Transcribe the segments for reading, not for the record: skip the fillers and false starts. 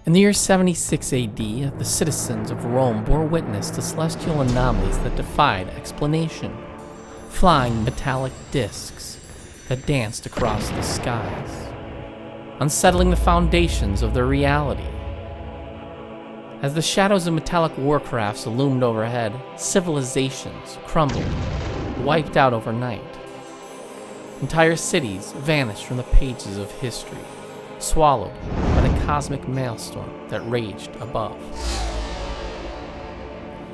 In the year 76 AD, the citizens of Rome bore witness to celestial anomalies that defied explanation. Flying metallic discs that danced across the skies, unsettling the foundations of their reality. As the shadows of metallic warcrafts loomed overhead, civilizations crumbled, wiped out overnight. Entire cities vanished from the pages of history, swallowed by the cosmic maelstrom that raged above.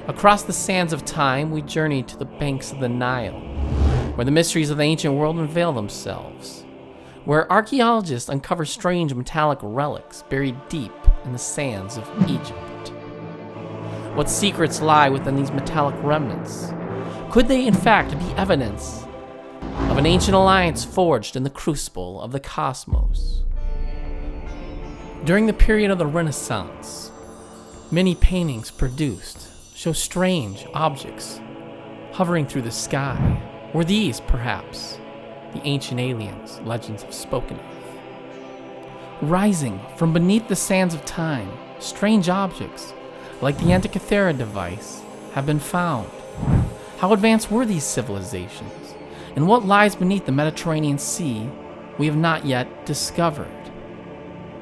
Across the sands of time, we journeyed to the banks of the Nile, where the mysteries of the ancient world unveil themselves, where archaeologists uncover strange metallic relics buried deep in the sands of Egypt. What secrets lie within these metallic remnants? Could they in fact be evidence of an ancient alliance forged in the crucible of the cosmos? During the period of the Renaissance, many paintings produced show strange objects hovering through the sky. Were these, perhaps, the ancient aliens legends have spoken of? Rising from beneath the sands of time, strange objects, like the Antarctica device, have been found. How advanced were these civilizations? And what lies beneath the Mediterranean Sea we have not yet discovered?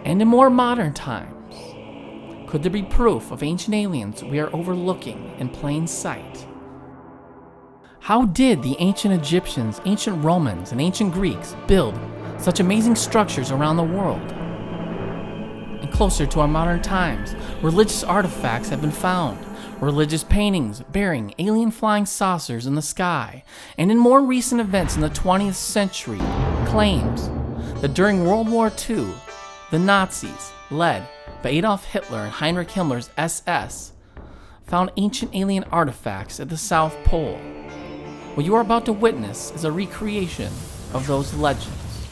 And in more modern times, could there be proof of ancient aliens we are overlooking in plain sight? How did the ancient Egyptians, ancient Romans, and ancient Greeks build such amazing structures around the world? And closer to our modern times, religious artifacts have been found. Religious paintings bearing alien flying saucers in the sky. And in more recent events in the 20th century, claims that during World War II, the Nazis, led by Adolf Hitler and Heinrich Himmler's SS, found ancient alien artifacts at the South Pole. What you are about to witness is a recreation of those legends.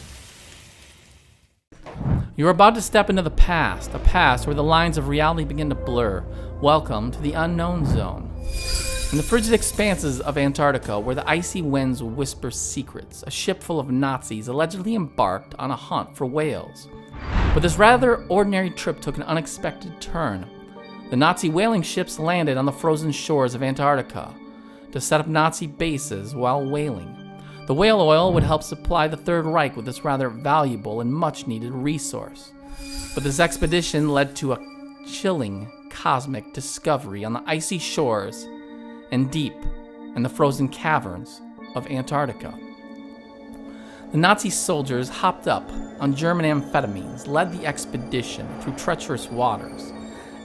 You are about to step into the past, a past where the lines of reality begin to blur. Welcome to the unknown zone. In the frigid expanses of Antarctica, where the icy winds whisper secrets, a ship full of Nazis allegedly embarked on a hunt for whales. But this rather ordinary trip took an unexpected turn. The Nazi whaling ships landed on the frozen shores of Antarctica to set up Nazi bases while whaling. The whale oil would help supply the Third Reich with this rather valuable and much-needed resource. But this expedition led to a chilling cosmic discovery on the icy shores and deep in the frozen caverns of Antarctica. The Nazi soldiers hopped up on German amphetamines, led the expedition through treacherous waters,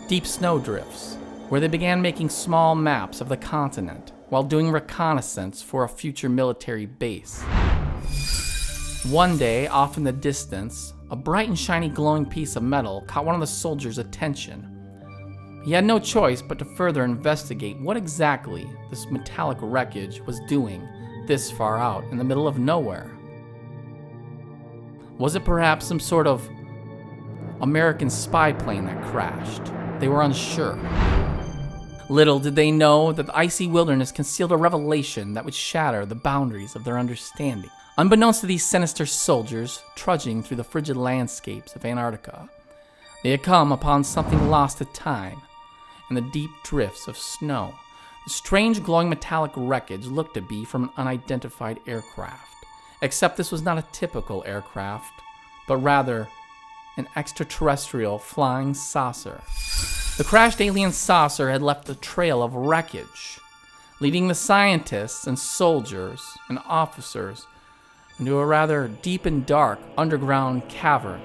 deep snowdrifts, where they began making small maps of the continent while doing reconnaissance for a future military base. One day, off in the distance, a bright and shiny glowing piece of metal caught one of the soldiers' attention. He had no choice but to further investigate what exactly this metallic wreckage was doing this far out in the middle of nowhere. Was it perhaps some sort of American spy plane that crashed? They were unsure. Little did they know that the icy wilderness concealed a revelation that would shatter the boundaries of their understanding. Unbeknownst to these sinister soldiers trudging through the frigid landscapes of Antarctica, they had come upon something lost to time in the deep drifts of snow. The strange glowing metallic wreckage looked to be from an unidentified aircraft. Except this was not a typical aircraft, but rather an extraterrestrial flying saucer. The crashed alien saucer had left a trail of wreckage, leading the scientists and soldiers and officers into a rather deep and dark underground cavern,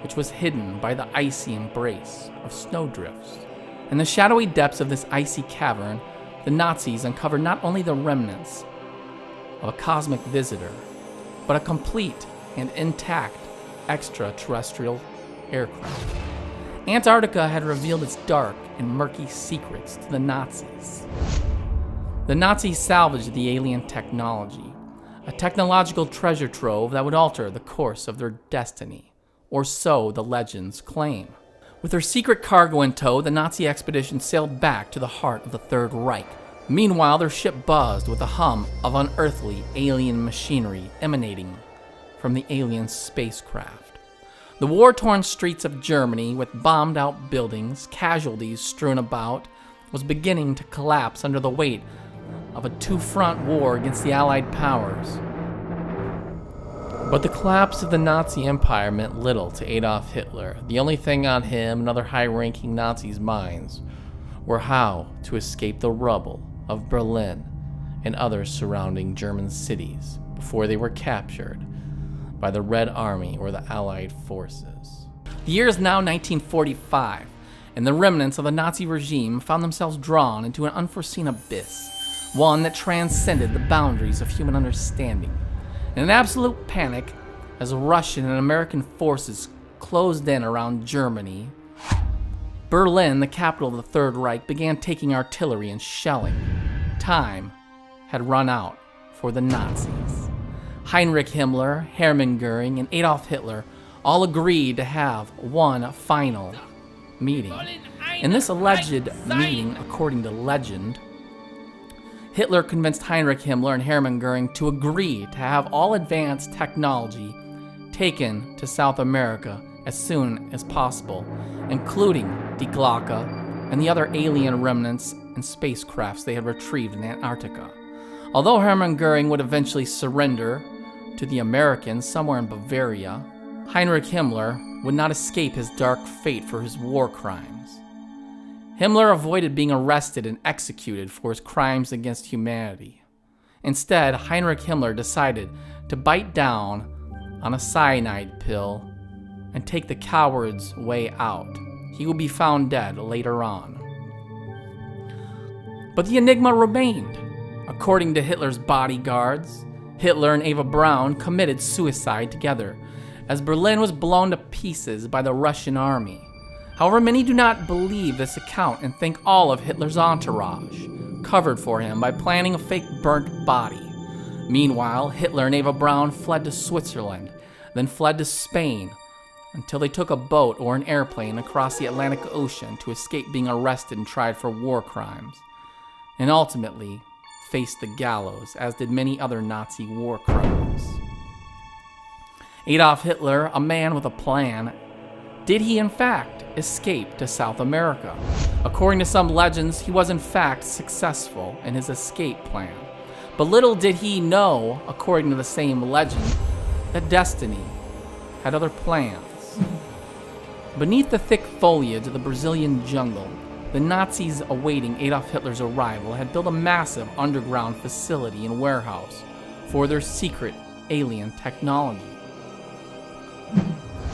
which was hidden by the icy embrace of snowdrifts. In the shadowy depths of this icy cavern, the Nazis uncovered not only the remnants of a cosmic visitor, but a complete and intact extraterrestrial aircraft. Antarctica had revealed its dark and murky secrets to the Nazis. The Nazis salvaged the alien technology, a technological treasure trove that would alter the course of their destiny, or so the legends claim. With their secret cargo in tow, the Nazi expedition sailed back to the heart of the Third Reich. Meanwhile, their ship buzzed with the hum of unearthly alien machinery emanating from the alien spacecraft. The war-torn streets of Germany, with bombed-out buildings, casualties strewn about, was beginning to collapse under the weight of a two-front war against the Allied powers. But the collapse of the Nazi Empire meant little to Adolf Hitler. The only thing on him and other high-ranking Nazis' minds were how to escape the rubble of Berlin and other surrounding German cities before they were captured by the Red Army or the Allied forces. The year is now 1945, and the remnants of the Nazi regime found themselves drawn into an unforeseen abyss, one that transcended the boundaries of human understanding. In an absolute panic, as Russian and American forces closed in around Germany, Berlin, the capital of the Third Reich, began taking artillery and shelling. Time had run out for the Nazis. Heinrich Himmler, Hermann Goering, and Adolf Hitler all agreed to have one final meeting. In this alleged meeting, according to legend, Hitler convinced Heinrich Himmler and Hermann Goering to agree to have all advanced technology taken to South America as soon as possible, including Die Glocke and the other alien remnants and spacecrafts they had retrieved in Antarctica. Although Hermann Goering would eventually surrender to the Americans somewhere in Bavaria, Heinrich Himmler would not escape his dark fate for his war crimes. Himmler avoided being arrested and executed for his crimes against humanity. Instead, Heinrich Himmler decided to bite down on a cyanide pill and take the coward's way out. He would be found dead later on. But the enigma remained. According to Hitler's bodyguards, Hitler and Eva Braun committed suicide together as Berlin was blown to pieces by the Russian army. However, many do not believe this account and think all of Hitler's entourage covered for him by planning a fake burnt body. Meanwhile, Hitler and Eva Braun fled to Switzerland, then fled to Spain, until they took a boat or an airplane across the Atlantic Ocean to escape being arrested and tried for war crimes, and ultimately faced the gallows, as did many other Nazi war criminals. Adolf Hitler, a man with a plan, did he in fact escape to South America? According to some legends, he was in fact successful in his escape plan. But little did he know, according to the same legend, that destiny had other plans. Beneath the thick foliage of the Brazilian jungle, the Nazis awaiting Adolf Hitler's arrival had built a massive underground facility and warehouse for their secret alien technology.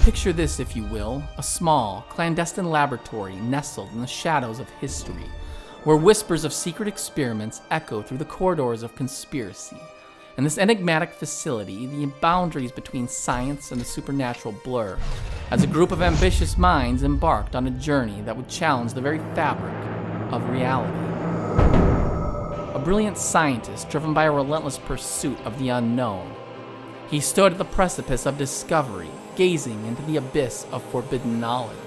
Picture this, if you will, a small, clandestine laboratory nestled in the shadows of history, where whispers of secret experiments echo through the corridors of conspiracy. In this enigmatic facility, the boundaries between science and the supernatural blur, as a group of ambitious minds embarked on a journey that would challenge the very fabric of reality. A brilliant scientist driven by a relentless pursuit of the unknown, he stood at the precipice of discovery, gazing into the abyss of forbidden knowledge.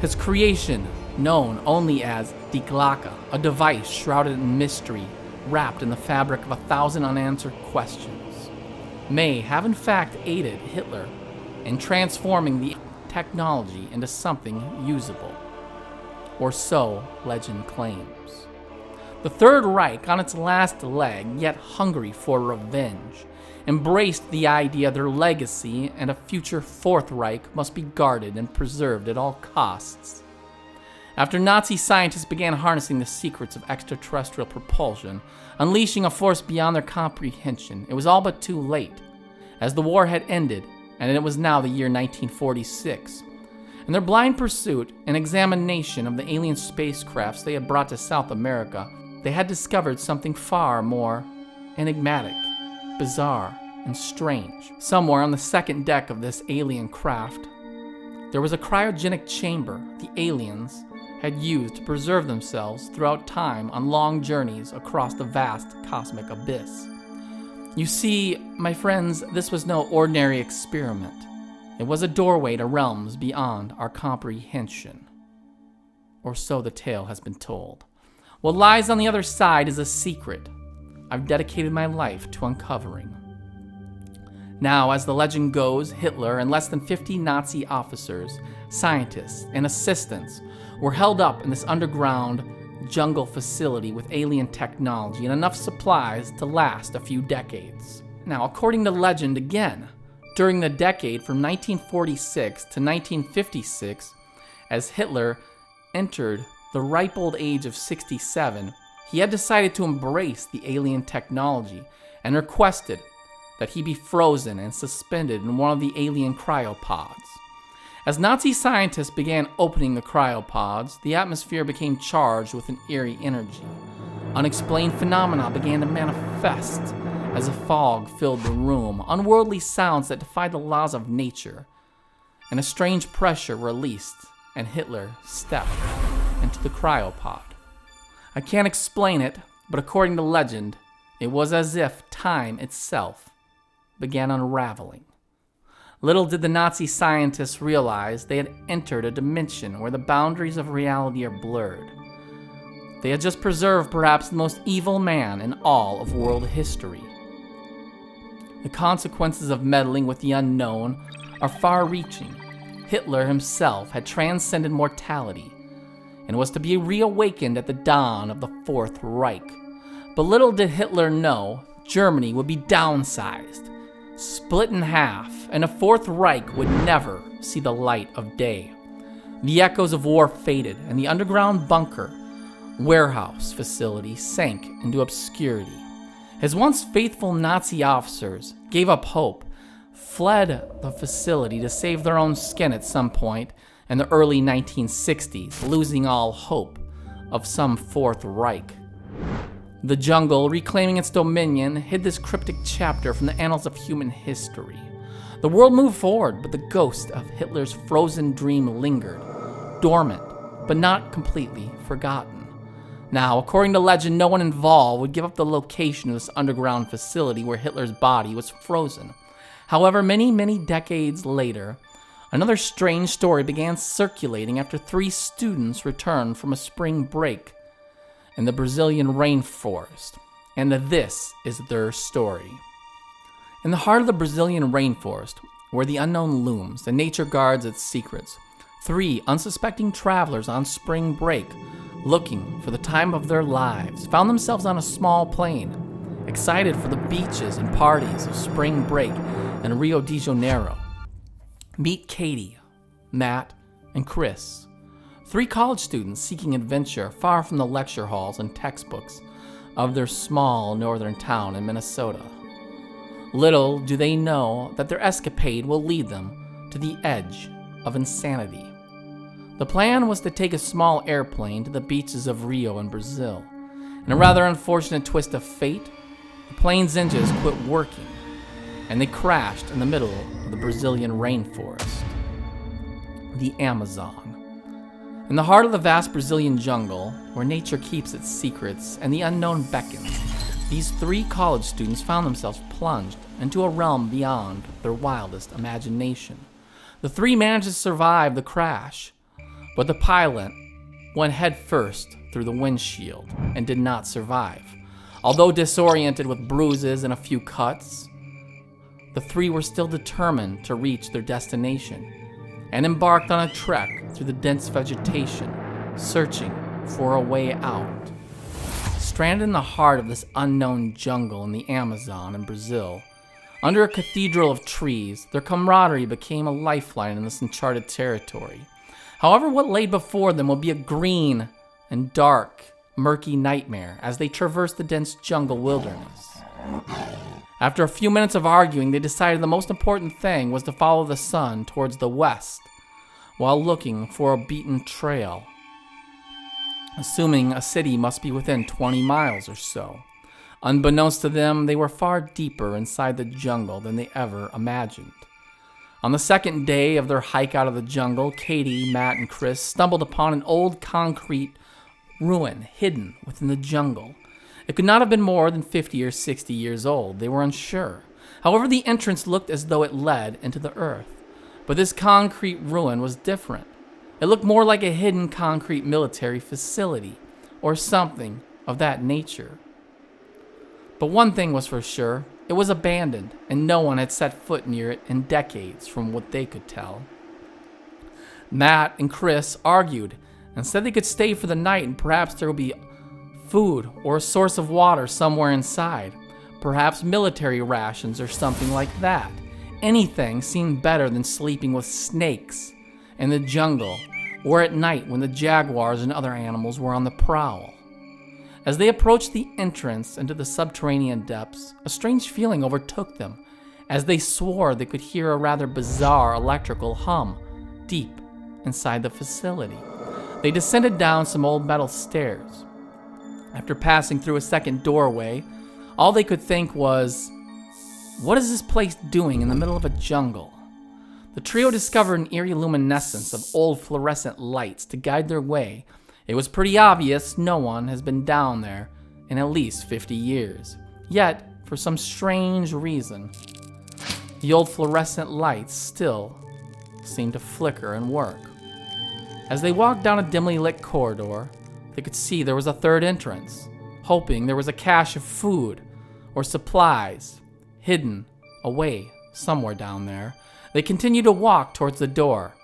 His creation, known only as Die Glocke, a device shrouded in mystery, wrapped in the fabric of 1,000 unanswered questions, may have in fact aided Hitler in transforming the technology into something usable. Or so legend claims. The Third Reich, on its last leg, yet hungry for revenge, embraced the idea their legacy and a future Fourth Reich must be guarded and preserved at all costs. After Nazi scientists began harnessing the secrets of extraterrestrial propulsion, unleashing a force beyond their comprehension, it was all but too late, as the war had ended and it was now the year 1946. In their blind pursuit and examination of the alien spacecrafts they had brought to South America, they had discovered something far more enigmatic, bizarre, and strange. Somewhere on the second deck of this alien craft, there was a cryogenic chamber the aliens had used to preserve themselves throughout time on long journeys across the vast cosmic abyss. You see, my friends, this was no ordinary experiment. It was a doorway to realms beyond our comprehension. Or so the tale has been told. What lies on the other side is a secret I've dedicated my life to uncovering. Now, as the legend goes, Hitler and less than 50 Nazi officers, scientists, and assistants were held up in this underground jungle facility with alien technology and enough supplies to last a few decades. Now, according to legend again, during the decade from 1946 to 1956, as Hitler entered the ripe old age of 67, he had decided to embrace the alien technology and requested that he be frozen and suspended in one of the alien cryopods. As Nazi scientists began opening the cryopods, the atmosphere became charged with an eerie energy. Unexplained phenomena began to manifest as a fog filled the room, unworldly sounds that defied the laws of nature, and a strange pressure released, and Hitler stepped into the cryopod. I can't explain it, but according to legend, it was as if time itself began unraveling. Little did the Nazi scientists realize they had entered a dimension where the boundaries of reality are blurred. They had just preserved perhaps the most evil man in all of world history. The consequences of meddling with the unknown are far-reaching. Hitler himself had transcended mortality and was to be reawakened at the dawn of the Fourth Reich. But little did Hitler know Germany would be downsized, split in half, and a Fourth Reich would never see the light of day. The echoes of war faded, and the underground bunker warehouse facility sank into obscurity. His once faithful Nazi officers gave up hope, fled the facility to save their own skin at some point in the early 1960s, losing all hope of some Fourth Reich. The jungle, reclaiming its dominion, hid this cryptic chapter from the annals of human history. The world moved forward, but the ghost of Hitler's frozen dream lingered, dormant, but not completely forgotten. Now, according to legend, no one involved would give up the location of this underground facility where Hitler's body was frozen. However, many decades later, another strange story began circulating after 3 students returned from a spring break in the Brazilian rainforest, and this is their story. In the heart of the Brazilian rainforest, where the unknown looms and nature guards its secrets, 3 unsuspecting travelers on spring break, looking for the time of their lives, found themselves on a small plain, excited for the beaches and parties of spring break in Rio de Janeiro. Meet Katie, Matt, and Chris, 3 college students seeking adventure far from the lecture halls and textbooks of their small northern town in Minnesota. Little do they know that their escapade will lead them to the edge of insanity. The plan was to take a small airplane to the beaches of Rio in Brazil. In a rather unfortunate twist of fate, the plane's engines quit working, and they crashed in the middle of the Brazilian rainforest, the Amazon. In the heart of the vast Brazilian jungle, where nature keeps its secrets and the unknown beckons, these 3 college students found themselves plunged into a realm beyond their wildest imagination. The 3 managed to survive the crash, but the pilot went headfirst through the windshield and did not survive. Although disoriented with bruises and a few cuts, the 3 were still determined to reach their destination and embarked on a trek through the dense vegetation, searching for a way out. Stranded in the heart of this unknown jungle in the Amazon in Brazil, under a cathedral of trees, their camaraderie became a lifeline in this uncharted territory. However, what lay before them would be a green and dark, murky nightmare as they traversed the dense jungle wilderness. After a few minutes of arguing, they decided the most important thing was to follow the sun towards the west while looking for a beaten trail, assuming a city must be within 20 miles or so. Unbeknownst to them, they were far deeper inside the jungle than they ever imagined. On the second day of their hike out of the jungle, Katie, Matt, and Chris stumbled upon an old concrete ruin hidden within the jungle. It could not have been more than 50 or 60 years old. They were unsure. However, the entrance looked as though it led into the earth. But this concrete ruin was different. It looked more like a hidden concrete military facility or something of that nature. But one thing was for sure, It was abandoned, and no one had set foot near it in decades, from what they could tell. Matt and Chris argued and said they could stay for the night and perhaps there would be food or a source of water somewhere inside. Perhaps military rations or something like that. Anything seemed better than sleeping with snakes in the jungle or at night when the jaguars and other animals were on the prowl. As they approached the entrance into the subterranean depths, a strange feeling overtook them as they swore they could hear a rather bizarre electrical hum deep inside the facility. They descended down some old metal stairs. After passing through a second doorway, all they could think was, what is this place doing in the middle of a jungle? The trio discovered an eerie luminescence of old fluorescent lights to guide their way. It was pretty obvious no one has been down there in at least 50 years. Yet, for some strange reason, the old fluorescent lights still seemed to flicker and work. As they walked down a dimly lit corridor, they could see there was a third entrance, hoping there was a cache of food or supplies hidden away somewhere down there. They continued to walk towards the door.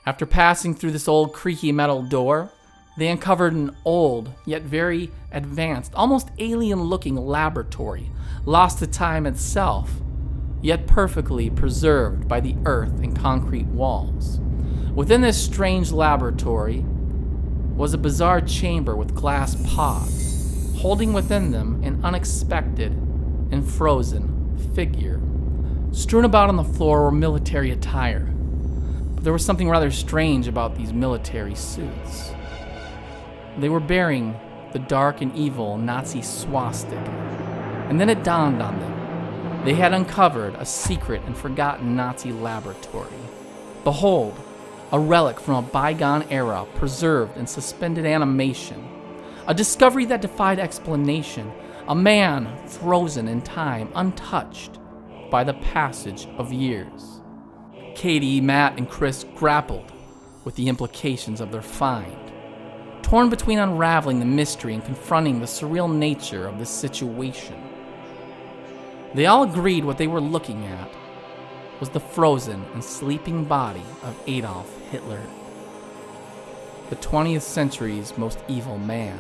After passing through this old creaky metal door, they uncovered an old, yet very advanced, almost alien-looking laboratory, lost to time itself, yet perfectly preserved by the earth and concrete walls. Within this strange laboratory was a bizarre chamber with glass pods, holding within them an unexpected and frozen figure. Strewn about on the floor were military attire, but there was something rather strange about these military suits. They were bearing the dark and evil Nazi swastika, and then it dawned on them. They had uncovered a secret and forgotten Nazi laboratory. Behold, a relic from a bygone era preserved in suspended animation. A discovery that defied explanation. A man frozen in time, untouched by the passage of years. Katie, Matt, and Chris grappled with the implications of their find, torn between unraveling the mystery and confronting the surreal nature of this situation. They all agreed what they were looking at was the frozen and sleeping body of Adolf Hitler, the 20th century's most evil man.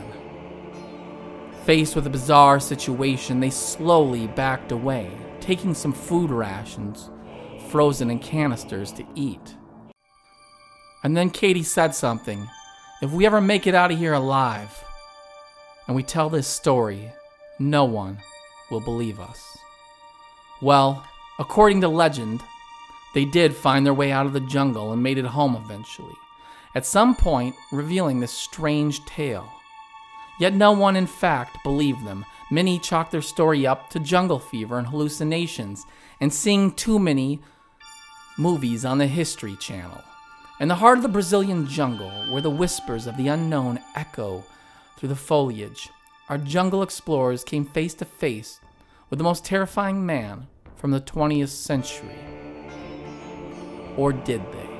Faced with a bizarre situation, they slowly backed away, taking some food rations, frozen in canisters, to eat. And then Katie said something. If we ever make it out of here alive, and we tell this story, no one will believe us. Well, according to legend, they did find their way out of the jungle and made it home eventually, at some point revealing this strange tale. Yet no one, in fact, believed them. Many chalked their story up to jungle fever and hallucinations, and seeing too many movies on the History Channel. In the heart of the Brazilian jungle, where the whispers of the unknown echo through the foliage, our jungle explorers came face to face with the most terrifying man from the 20th century. Or did they?